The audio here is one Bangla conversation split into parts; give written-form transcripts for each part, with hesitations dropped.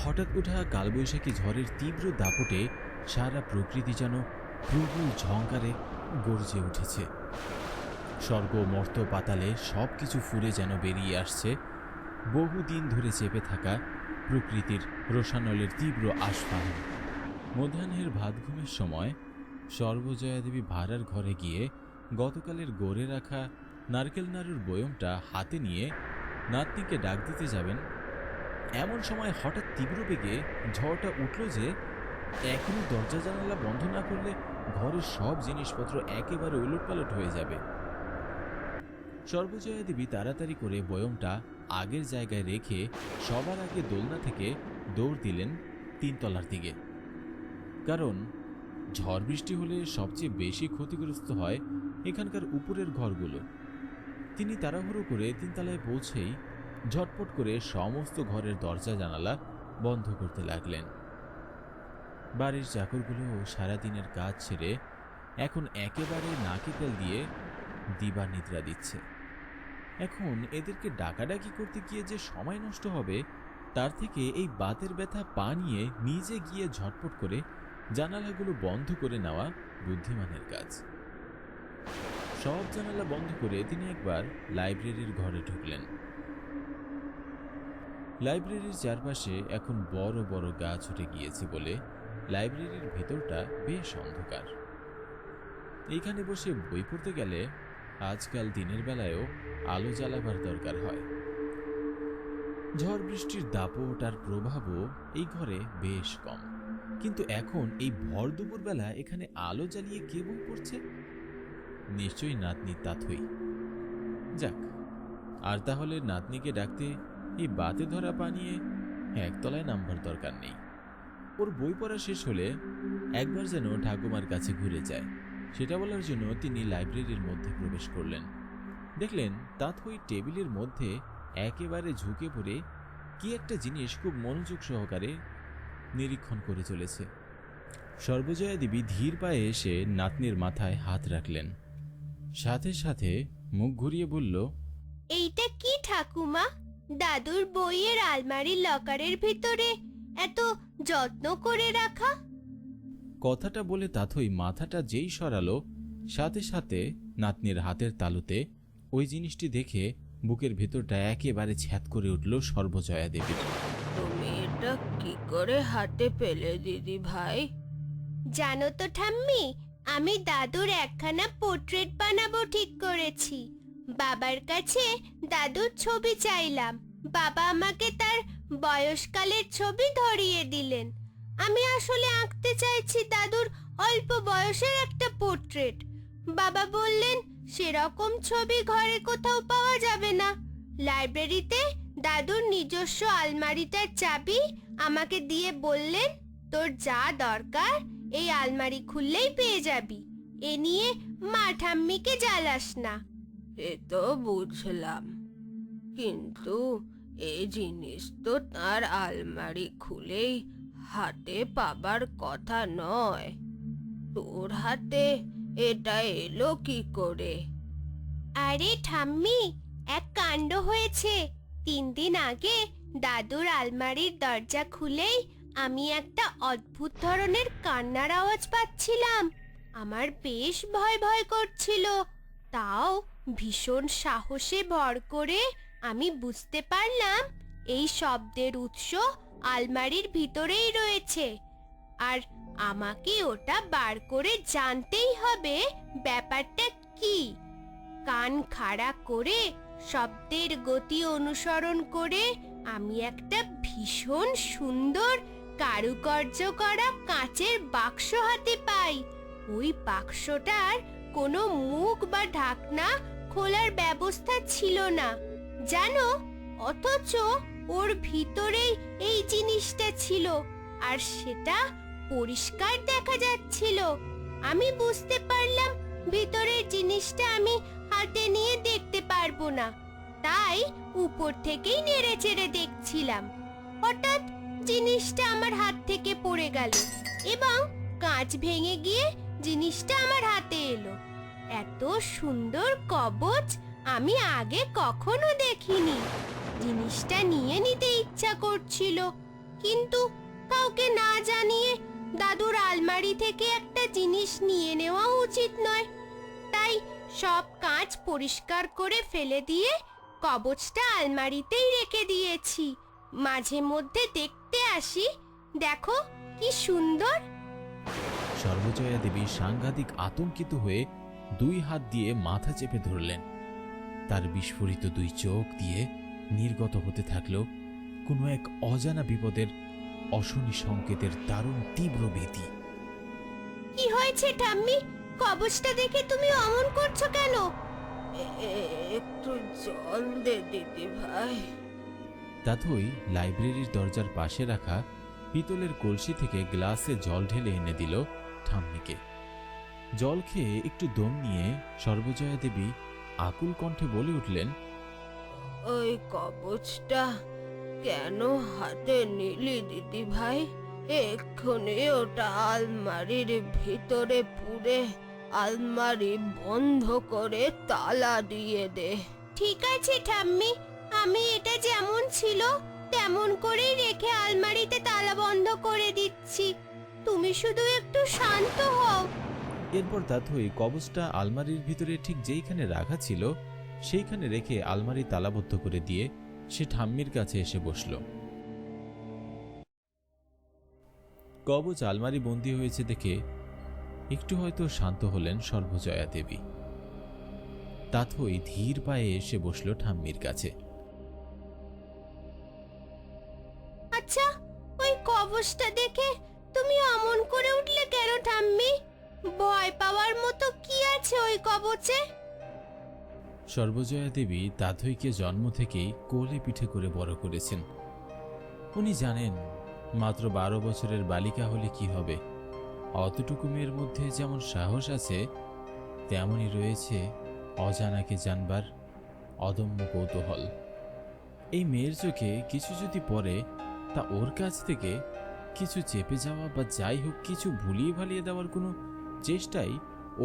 হঠাৎ ওঠা কালবৈশাখী ঝড়ের তীব্র দাপটে সারা প্রকৃতি যেন প্রবল ঝঙ্কারে গর্জে উঠেছে। স্বর্গ মর্ত্য পাতালে সবকিছু ফুরে যেন বেরিয়ে আসছে বহুদিন ধরে চেপে থাকা প্রকৃতির রোষানলের তীব্র আস্ফালন। মধ্যাহ্নের ভাত ঘুমের সময় সর্বজয়া দেবী ভাড়ার ঘরে গিয়ে গতকালের গড়ে রাখা নারকেল নাড়ুর বয়মটা হাতে নিয়ে নাতনিকে ডাক দিতে যাবেন, এমন সময় হঠাৎ তীব্র বেগে ঝড়টা উঠল যে এখনই দরজা জানালা বন্ধ না করলে ঘরের সব জিনিসপত্র একেবারে উলটপালট হয়ে যাবে। সর্বজয়া দেবী তাড়াতাড়ি করে বয়মটা আগের জায়গায় রেখে সবার আগে দোলনা থেকে দৌড় দিলেন 3 তলার দিকে। কারণ ঝড় বৃষ্টি হলে সবচেয়ে বেশি ক্ষতিগ্রস্ত হয় এখানকার উপরের ঘরগুলো। তিনি তাড়াহুড়ো করে 3 তলায় পৌঁছেই ঝটপট করে সমস্ত ঘরের দরজা জানালা বন্ধ করতে লাগলেন। বাড়ির চাকরগুলো সারাদিনের কাজ ছেড়ে এখন একেবারে নাকে তেল দিয়ে দিবা নিদ্রা দিচ্ছে। এখন এদেরকে ডাকাডাকি করতে গিয়ে যে সময় নষ্ট হবে, তার থেকে এই বাতের ব্যথা পা নিয়ে নিজে গিয়ে ঝটপট করে জানালাগুলো বন্ধ করে নেওয়া বুদ্ধিমানের কাজ। সব জানালা বন্ধ করে তিনি একবার লাইব্রেরির ঘরে ঢুকলেন। লাইব্রেরির চারপাশে এখন বড় বড় গাছ উঠে গিয়েছে বলে লাইব্রেরির ভেতরটা বেশ অন্ধকার। এইখানে বসে বই পড়তে গেলে আজকাল দিনের বেলায়ও আলো জ্বালাবার দরকার হয়। ঝড় বৃষ্টির দাপট আর প্রভাবও এই ঘরে বেশ কম, কিন্তু এখন এই ভর দুপুর বেলা এখানে আলো জ্বালিয়ে কে বই পড়ছে? নিশ্চয়ই নাতনি তাথই। যাক, আর তাহলে নাতনিকে ডাকতে এই বাতে ধরা পানিয়ে একতলায় নামবার দরকার নেই। ওর বই পড়া শেষ হলে একবার যেন ঠাকুমার কাছে ঘুরে যায়, সেটা বলার জন্য তিনি লাইব্রেরির মধ্যে প্রবেশ করলেন। দেখলেন তাথই টেবিলের মধ্যে একেবারে ঝুঁকে পড়ে কি একটা জিনিস খুব মনোযোগ সহকারে নিরীক্ষণ করে চলেছে। সর্বজয়া দেবী ধীর পায়ে এসে নাতনির মাথায় হাত রাখলেন, সাথে সাথে মুখ ঘুরিয়ে বলল, এইটা কি ঠাকুমা? দাদুর বইয়ের আলমারির লকারের ভিতরে এত যত্ন করে রাখা? কথাটা বলে তাথই মাথাটা যেই সরালো, সাথে সাথে নাতনির হাতের তালুতে ওই জিনিসটি দেখে বুকের ভেতরটা একেবারে ছ্যাদ করে উঠল সর্বজয়া দেবীর। তুমি এটা কি করে হাতে পেলে দিদি ভাই? জানো তো ঠাম্মি, আমি দাদুর একখানা পোর্ট্রেট বানাবো ঠিক করেছি। বাবার কাছে দাদুর ছবি চাইলাম, বাবা আমাকে তার বয়সকালের ছবি ধরিয়ে দিলেন। আমি আসলে আঁকতে চাইছি দাদুর অল্প বয়সের একটা পোর্ট্রেট। বাবা বললেন সেরকম ছবি ঘরে কোথাও পাওয়া যাবে না। লাইব্রেরিতে দাদুর নিজস্ব আলমারিটার চাবি আমাকে দিয়ে বললেন, তোর যা দরকার এই আলমারি খুললেই পেয়ে যাবি। এ নিয়ে মা ঠাম্মিকে জ্বালাস না। এ তো বুঝলাম, কিন্তু এই জিনিস তো তার আলমারি খুলেই হাতে পাবার কথা নয়। তোর হাতে এটা এলো কি করে? আরে ঠাম্মি, এক কাণ্ড হয়েছে। 3 দিন আগে দাদুর আলমারির দরজা খুলেই আমি একটা অদ্ভুত ধরনের কান্নার আওয়াজ পাচ্ছিলাম। আমার বেশ ভয় ভয় করছিল। তাও ভীষণ সাহসে ভর করে আমি বুঝতে পারলাম এই শব্দের উৎস আলমারির ভিতরেই রয়েছে, আর আমাকে ওটা বার করে জানতেই হবে ব্যাপারটা কি। কান খাড়া করে শব্দের গতি অনুসরণ করে আমি একটা ভীষণ সুন্দর কারুকার্য করা কাঁচের বাক্স হাতে পাই। ওই বাক্সটার কোনো মুখ বা ঢাকনা খোলার ব্যবস্থা ছিল না জানো, অথচ ওর ভিতরেই এই জিনিসটা ছিল, আর সেটা পরিষ্কার দেখা যাচ্ছিল। আমি বুঝতে পারলাম ভিতরের জিনিসটা আমি হাতে নিয়ে দেখতে পারবো না, তাই উপর থেকেই নেড়ে চেড়ে দেখছিলাম। হঠাৎ জিনিসটা আমার হাত থেকে পড়ে গেল এবং কাঁচ ভেঙে গিয়ে জিনিসটা আমার হাতে এলো। এত সুন্দর কবচ আমি আগে কখনো দেখিনি। জিনিসটা নিয়ে নিতে ইচ্ছা করছিল, কিন্তু কাউকে না জানিয়ে দাদুর আলমারি থেকে একটা জিনিস নিয়ে নেওয়া উচিত নয়। তাই সব কাঁচ পরিষ্কার করে ফেলে দিয়ে কবচটা আলমারিতেই রেখে দিয়েছি। মাঝে মধ্যে দেখতে আসি, দেখো কি সুন্দর। সর্বজয়া দেবী সাংঘাতিক আতঙ্কিত হয়ে 2 হাত দিয়ে মাথা চেপে ধরলেন। তার বিস্ফোরিত 2 চোখ দিয়ে নির্গত হতে থাকলো কোনো এক অজানা বিপদের অশনি সংকেতের দারুণ তীব্র ভীতি। কি হয়েছে ঠাম্মি? কবচটা দেখে তুমি অমন করছো কেন? একটু জল দে দিদি ভাই। তাথই লাইব্রেরির দরজার পাশে রাখা পিতলের কলসি থেকে গ্লাসে জল ঢেলে এনে দিল ঠাম্মিকে। জল খেয়ে একটু দম নিয়ে সর্বজয়া দেবী আকুল কণ্ঠে বলে উঠলেন, ওই কবচটা কেন হাতে নিলি দিদি ভাই? এক্ষুনি ওটা আলমারির ভিতরে পুরে আলমারি বন্ধ করে তালা দিয়ে দে। ঠিক আছে ঠাম্মি, আমি এটা যেমন ছিল তেমন করেই রেখে আলমারিতে তালা বন্ধ করে দিচ্ছি। তুমি শুধু একটু শান্ত হও। এরপর তাথই কবচটা আলমারির ভিতরে ঠিক যেইখানে রাখা ছিল সেইখানে রেখে আলমারি তালাবদ্ধ করে দিয়ে সে ঠাম্মির কাছে এসে বসল। কবচ আলমারি বন্দী হয়েছে দেখে একটু হয়তো শান্ত হলেন সর্বজয়া দেবী। তাথই ধীর পায়ে এসে বসল ঠাম্মির কাছে। আচ্ছা, ওই কবচটা দেখে তুমি অমন করে উঠলে কেন ঠাম্মি? ভয় পাওয়ার মতো কি আছে ওই কবচে? সর্বজয়া দেবী তাথইকে জন্ম থেকেই কোলে পিঠে করে বড় করেছেন। উনি জানেন মাত্র 12 বছরের বালিকা হলে কি হবে। অতটুকু মেয়ের মধ্যে যেমন সাহস আছে তেমনই রয়েছে অজানাকে জানবার অদম্য কৌতূহল। এই মেয়ের চোখে কিছু যদি পড়ে তা ওর কাছ থেকে কিছু চেপে যাওয়া বা যাই হোক কিছু ভুলিয়ে ভালিয়ে দেওয়ার কোনো চেষ্টাই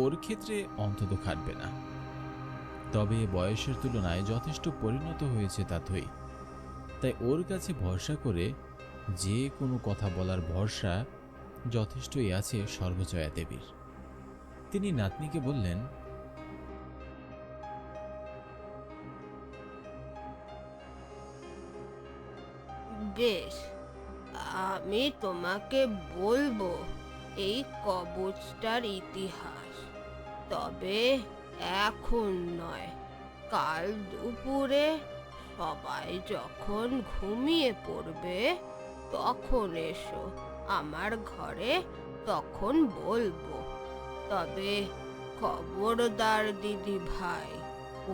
ওর ক্ষেত্রে অন্তত খাটবে না। তবে বয়সের তুলনায় যথেষ্ট পরিণত হয়েছে তাথই, তাই ওর কাছে ভরসা করে যে কোনো কথা বলার ভরসা যথেষ্টই আছে সর্বজয়া দেবীর। তিনি নাতনিকে বললেন, বেশ, আমি তোমাকে বলবো এই কবচটার ইতিহাস, তবে এখন নয়। কাল দুপুরে সবাই যখন ঘুমিয়ে পড়বে তখন এসো আমার ঘরে, তখন বলবো। তবে খবরদার দিদি ভাই,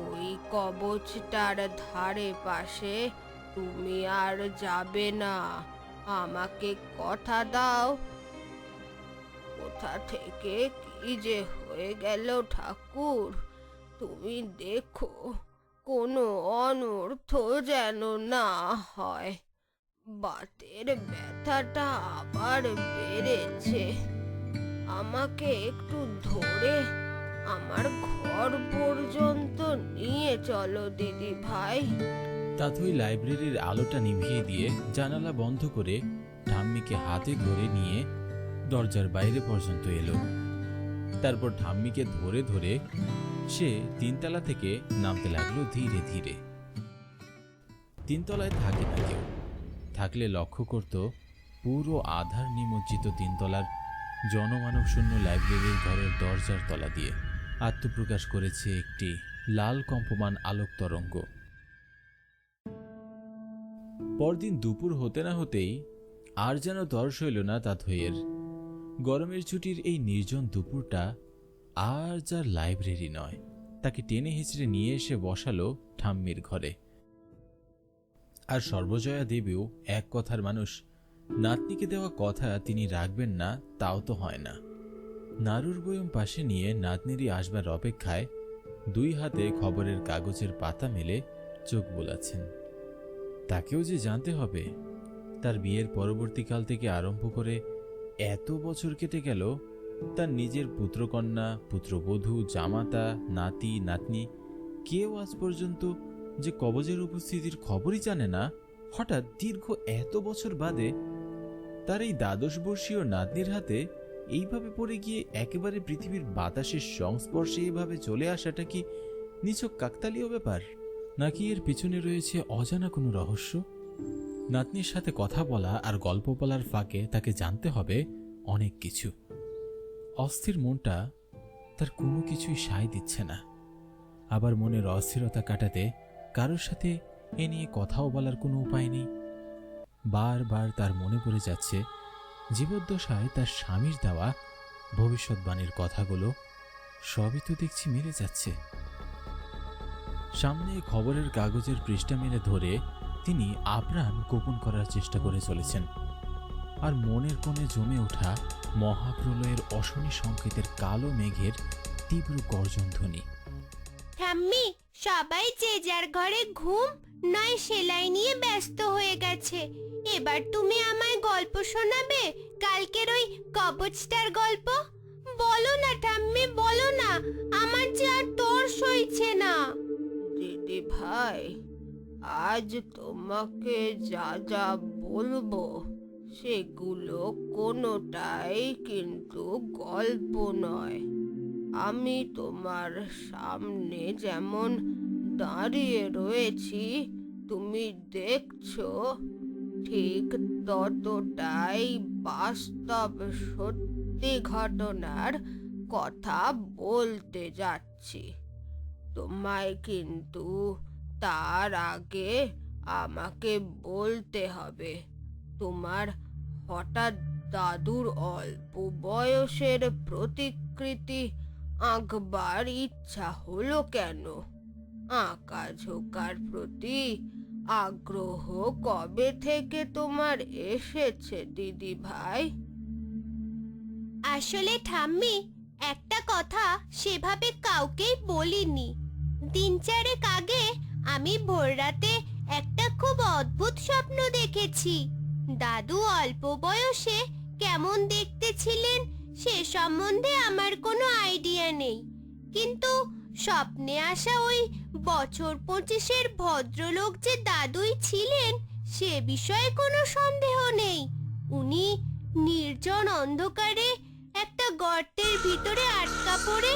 ওই কবচটার ধারে পাশে তুমি আর যাবে না। আমাকে কথা দাও। কোথা থেকে কি যে হয়ে গেল ঠাকুর, তুমি দেখো কোনো অনর্থ যেন না হয়। বাতের ব্যথাটা আবার বেড়েছে। আমাকে একটু ধরে আমার ঘর পর্যন্ত নিয়ে চলো দিদি ভাই। তাথই লাইব্রেরির আলোটা নিভিয়ে দিয়ে জানালা বন্ধ করে ঠাম্মিকে হাতে ধরে নিয়ে দরজার বাইরে পর্যন্ত এলো। তারপর ঠাম্মিকে ধরে ধরে সে 3 তলা থেকে নামতে লাগলো ধীরে ধীরে। 3 তলায় থাকে না কেউ, থাকলে লক্ষ্য করত পুরো আধার নিমজ্জিত 3 তলার জনমানব শূন্য লাইব্রেরির ঘরের দরজার তলা দিয়ে আত্মপ্রকাশ করেছে একটি লাল কম্পমান আলোক তরঙ্গ। পরদিন দুপুর হতে না হতেই আর যেন তর্স হইল না তাথইয়ের। গরমের ছুটির এই নির্জন দুপুরটা আর যার লাইব্রেরি নয়, তাকে টেনে হিঁচড়ে নিয়ে এসে বসালো ঠাম্মির ঘরে। আর সর্বজয়া দেবীও এক কথার মানুষ, নাতনিকে দেওয়া কথা তিনি রাখবেন না তাও তো হয় না। নাড়ুর বয়ম পাশে নিয়ে নাতনিরই আসবার অপেক্ষায় 2 হাতে খবরের কাগজের পাতা মেলে চোখ বোলাচ্ছেন। তাকেও যে জানতে হবে তার বিয়ের পরবর্তীকাল থেকে আরম্ভ করে এত বছর কেটে গেল, তার নিজের পুত্রকন্যা, পুত্রবধূ, জামাতা, নাতি নাতনি কেউ আজ পর্যন্ত যে কবজের উপস্থিতির খবরই জানে না, হঠাৎ দীর্ঘ এত বছর বাদে তার এই দ্বাদশ বর্ষীয় নাতনির হাতে এইভাবে পড়ে গিয়ে একেবারে পৃথিবীর বাতাসের সংস্পর্শে এইভাবে চলে আসাটা কি নিছক কাকতালীয় ব্যাপার, নাকি এর পিছনে রয়েছে অজানা কোনো রহস্য? নাতনির সাথে কথা বলা আর গল্প বলার ফাঁকে তাকে জানতে হবে অনেক কিছু। অস্থির মনটা তার কোনো কিছুই সায় দিচ্ছে না। আবার মনের অস্থিরতা কাটাতে কারোর সাথে এ নিয়ে কথাও বলার কোনো উপায় নেই। বারবার তার মনে পড়ে যাচ্ছে জীবদ্দশায় তার স্বামীর দেওয়া ভবিষ্যৎবাণীর কথাগুলো, সবই তো দেখছি মিলে যাচ্ছে। সামনে খবরের কাগজের পৃষ্ঠা মেলে ধরে তিনি আপ্রাণ গোপন করার চেষ্টা করে চলেছেন। আর মনের কোণে জমে ওঠা মহাপ্রলয়ের অশনি সংকেতের কালো মেঘের তীব্র গর্জন ধ্বনি। ঠাম্মি, সবাই যে যার ঘরে ঘুম নয় সেলাই নিয়ে ব্যস্ত হয়ে গেছে। এবার তুমি আমায় গল্প শোনাবে, কালকের ওই কবচটার গল্প। বলো না ঠাম্মি, বলো না, আমার যে আর তর সইছে না। দিদি ভাই, আজ তোমাকে যা যা বলবো সেগুলো কোনোটাই কিন্তু গল্প নয়। আমি তোমার সামনে যেমন দাঁড়িয়ে রয়েছি, তুমি দেখছো, ঠিক ততটাই বাস্তব সত্যি ঘটনার কথা বলতে যাচ্ছি। তোমায় কিন্তু তার আগে আমাকে বলতে হবে, তোমার হঠাৎ দাদুর অল্প বয়সের প্রতিকৃতি আঁকবার ইচ্ছা হলো কেন? আঁকা ঝোঁকার প্রতি আগ্রহ কবে থেকে তোমার এসেছে দিদি ভাই? আসলে ঠাম্মি, একটা কথা সেভাবে কাউকেই বলিনি। দিন চারেক আগে আমি ভোররাতে একটা খুব অদ্ভুত স্বপ্ন দেখেছি। দাদু অল্প বয়সে কেমন দেখতে ছিলেন সে সম্বন্ধে আমার কোনো আইডিয়া নেই, কিন্তু স্বপ্নে আসা ওই বছর 25-এর ভদ্রলোক যে দাদুই ছিলেন সে বিষয়ে কোনো সন্দেহ নেই। উনি নির্জন অন্ধকারে একটা গর্তের ভিতরে আটকা পড়ে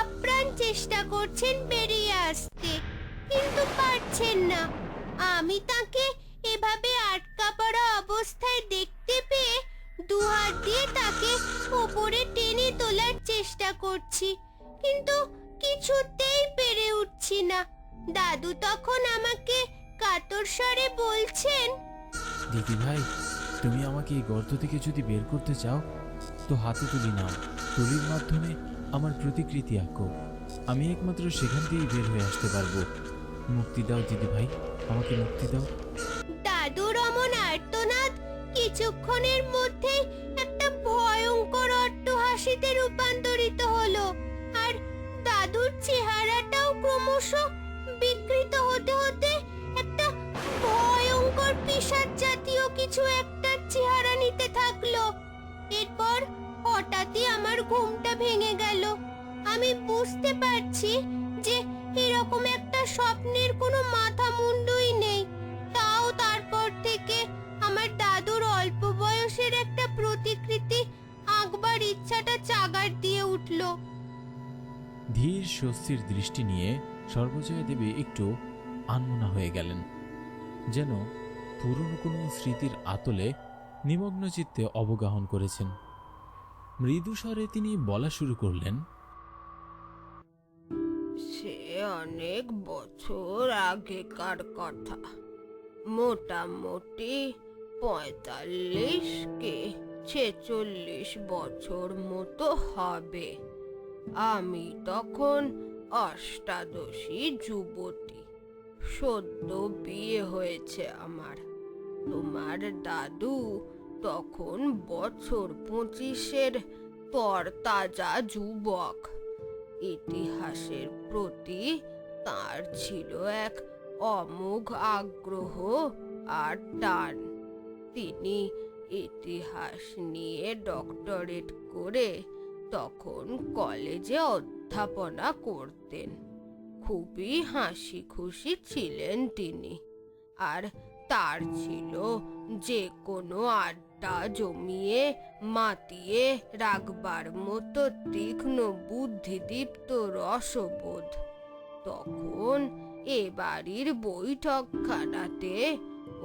আপ্রাণ চেষ্টা করছেন বেরিয়ে আসতে, কিন্তু পারছেন না। আমি তাকে এভাবে আটকা পড়া অবস্থায় দেখতে পেয়ে দুহাত দিয়ে তাকে উপরে টেনে তোলার চেষ্টা করছি, কিন্তু কিছুতেই পেরে উঠছি না। দাদু তখন আমাকে কাতর স্বরে বলছেন, দিদি ভাই, তুমি আমাকে এই গর্ত থেকে যদি বের করতে চাও তো হাতে তুলি নাও, তুলির মাধ্যমে আমার প্রতিকৃতি আঁকো। আমি একমাত্র সেখান থেকেই বের হয়ে আসতে পারবো। মুক্তি দাও দিদি ভাই, আমাকে মুক্তি দাও। দাদুর অমন আর্তনাদ কিছুক্ষণের মধ্যেই একটা ভয়ঙ্কর অট্টহাসিতে রূপান্তরিত হলো, আর দাদুর চেহারাটাও ক্রমশ বিকৃত হতে হতে একটা ভয়ঙ্কর পিশাচ জাতীয় কিছু একটা চেহারা নিতে থাকলো। এরপর হঠাৎই আমার ঘুমটা ভেঙে গেল। আমি বুঝতে পারছি যে এরকম একটা স্বপ্নের কোনো মাথা মুন্ডুই নেই। তাও তারপর থেকে আমার দাদুর অল্প বয়সের একটা প্রতিকৃতি আঁকবার ইচ্ছাটা চাগার দিয়ে উঠল। ধীর স্বস্তির দৃষ্টি নিয়ে সর্বজয়া দেবী একটু আনমনা হয়ে গেলেন, যেন পুরনো কোনো স্মৃতির আতলে নিমগ্ন চিত্তে অবগাহন করেছেন। মৃদু স্বরে তিনি বলা শুরু করলেন, সে অনেক বছর আগেকার কথা, মোটামুটি 45 কি 46 বছর মতো হবে। আমি তখন অষ্টাদশী যুবতী, সদ্য বিয়ে হয়েছে আমার। তোমার দাদু তখন বছর 25-এর তরতাজা যুবক। ইতিহাসের প্রতি তার ছিল এক অমোঘ আগ্রহ আর টান। তিনি ইতিহাস নিয়ে ডক্টরেট করে তখন কলেজে অধ্যাপনা করতেন। খুবই হাসি খুশি ছিলেন তিনি, আর তার ছিল যে কোনো আড্ডা জমিয়ে মাতিয়ে রাখবার মতো তীক্ষ্ণ বুদ্ধিদীপ্ত রসবোধ। তখন এ বাড়ির বৈঠকখানাতে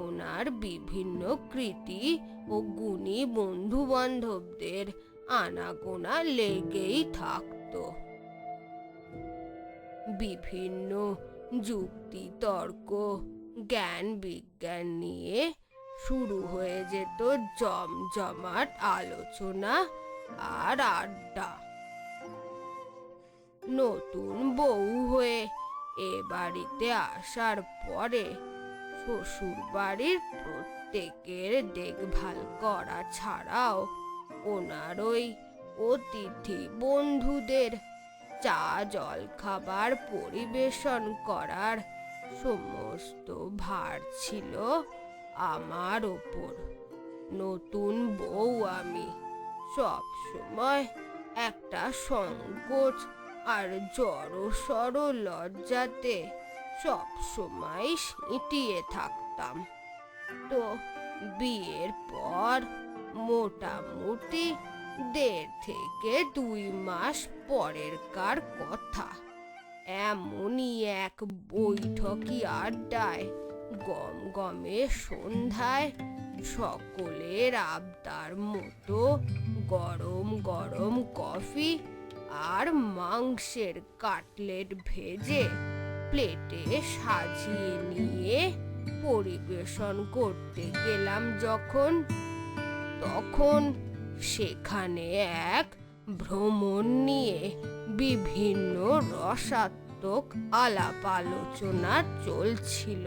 ওনার বিভিন্ন কৃতি ও গুণী বন্ধু বান্ধবদের আনাগোনা লেগেই থাকতো। বিভিন্ন যুক্তি তর্ক জ্ঞান বিজ্ঞান নিয়ে শুরু হয়ে যেত জমজমাট আলোচনা আর আড্ডা। নতুন বউ হয়ে এ বাড়িতে আসার পরে শ্বশুর বাড়ির প্রত্যেকের দেখভাল করা ছাড়াও ওনার ওই অতিথি বন্ধুদের চা জল খাবার পরিবেশন করার সমস্ত ভার ছিল আমার ওপর। নতুন বউ আমি, সব সময় একটা সংকোচ আর জড়সড় লজ্জাতে সব সময় সিঁটিয়ে থাকতাম। তো বিয়ের পর মোটামুটি 1.5 থেকে 2 মাস পরেরকার কথা, এমনই এক বৈঠকি আড্ডায় গমগমে সন্ধ্যায় সকলের আবদার মতো গরম গরম কফি আর মাংসের কাটলেট ভেজে প্লেটে সাজিয়ে নিয়ে পরিবেশন করতে গেলাম যখন, তখন সেখানে এক ভ্রমণ নিয়ে বিভিন্ন রসাত্মক আলাপ আলোচনা চলছিল।